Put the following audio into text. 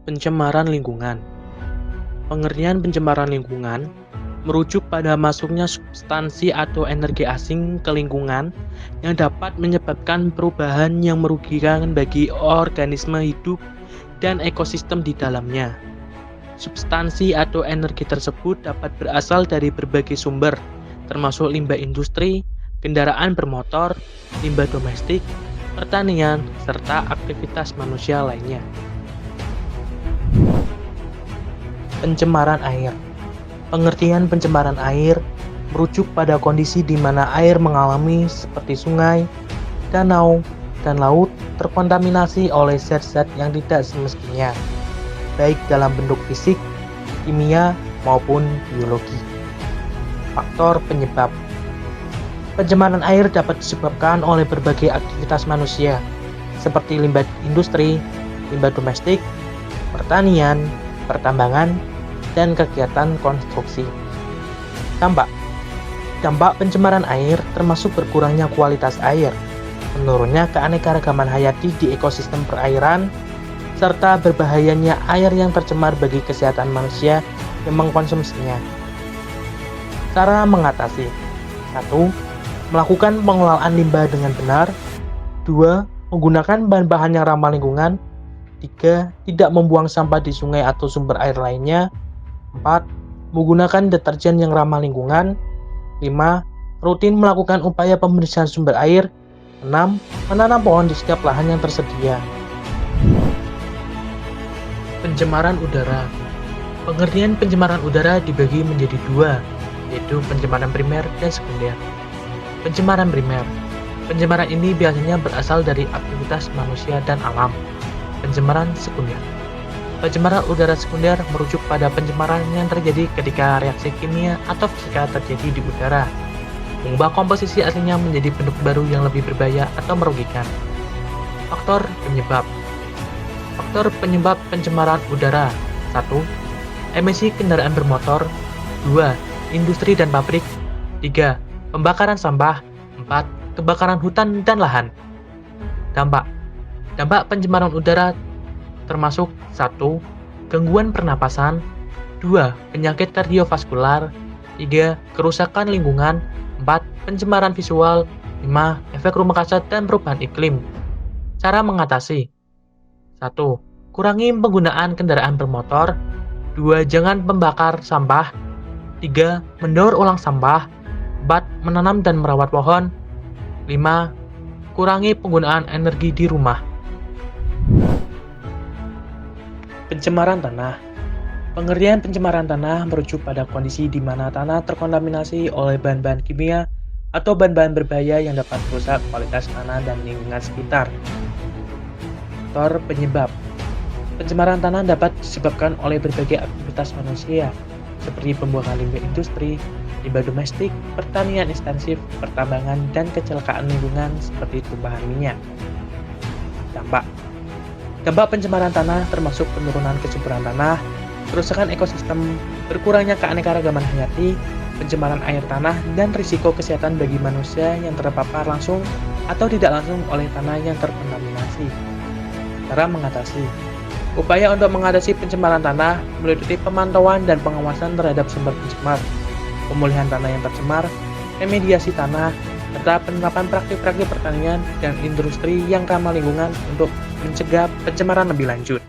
Pencemaran lingkungan. Pengertian pencemaran lingkungan merujuk pada masuknya substansi atau energi asing ke lingkungan yang dapat menyebabkan perubahan yang merugikan bagi organisme hidup dan ekosistem di dalamnya. Substansi atau energi tersebut dapat berasal dari berbagai sumber, termasuk limbah industri, kendaraan bermotor, limbah domestik, pertanian, serta aktivitas manusia lainnya. Pencemaran air. Pengertian pencemaran air merujuk pada kondisi di mana air mengalami seperti sungai, danau, dan laut terkontaminasi oleh zat-zat yang tidak semestinya, baik dalam bentuk fisik, kimia, maupun biologi. Faktor penyebab. Pencemaran air dapat disebabkan oleh berbagai aktivitas manusia, seperti limbah industri, limbah domestik, pertanian, pertambangan, dan kegiatan konstruksi. Dampak pencemaran air termasuk berkurangnya kualitas air, menurunnya keanekaragaman hayati di ekosistem perairan, serta berbahayanya air yang tercemar bagi kesehatan manusia yang mengkonsumsinya. Cara mengatasi: 1. Melakukan pengelolaan limbah dengan benar. 2. Menggunakan bahan-bahan yang ramah lingkungan. 3. Tidak membuang sampah di sungai atau sumber air lainnya. 4. Menggunakan deterjen yang ramah lingkungan. 5. Rutin melakukan upaya pembersihan sumber air. 6. Menanam pohon di setiap lahan yang tersedia. Pencemaran udara. Pengertian pencemaran udara dibagi menjadi dua, yaitu pencemaran primer dan sekunder. Pencemaran primer. Pencemaran ini biasanya berasal dari aktivitas manusia dan alam. Pencemaran sekunder. Pencemaran udara sekunder merujuk pada pencemaran yang terjadi ketika reaksi kimia atau fisika terjadi di udara, mengubah komposisi aslinya menjadi bentuk baru yang lebih berbahaya atau merugikan. Faktor penyebab. Faktor penyebab pencemaran udara. 1. Emisi kendaraan bermotor. 2. Industri dan pabrik. 3. Pembakaran sampah. 4. Kebakaran hutan dan lahan. Dampak pencemaran udara termasuk 1. Gangguan pernapasan. 2. Penyakit kardiovaskular. 3. Kerusakan lingkungan. 4. Pencemaran visual. 5. Efek rumah kaca dan perubahan iklim. Cara mengatasi: 1. Kurangi penggunaan kendaraan bermotor. 2. Jangan membakar sampah. 3. Mendaur ulang sampah. 4. Menanam dan merawat pohon. 5. Kurangi penggunaan energi di rumah. Pencemaran tanah. Pengertian pencemaran tanah merujuk pada kondisi di mana tanah terkontaminasi oleh bahan-bahan kimia atau bahan-bahan berbahaya yang dapat merusak kualitas tanah dan lingkungan sekitar. Faktor penyebab. Pencemaran tanah dapat disebabkan oleh berbagai aktivitas manusia, seperti pembuangan limbah industri, limbah domestik, pertanian ekstensif, pertambangan, dan kecelakaan lingkungan seperti tumpahan minyak. Dampak pencemaran tanah termasuk penurunan kesuburan tanah, kerusakan ekosistem, berkurangnya keanekaragaman hayati, pencemaran air tanah, dan risiko kesehatan bagi manusia yang terpapar langsung atau tidak langsung oleh tanah yang terkontaminasi. Cara mengatasi: upaya untuk mengatasi pencemaran tanah meliputi pemantauan dan pengawasan terhadap sumber pencemar, pemulihan tanah yang tercemar, remediasi tanah, serta penerapan praktik-praktik pertanian dan industri yang ramah lingkungan untuk mencegah pencemaran lebih lanjut.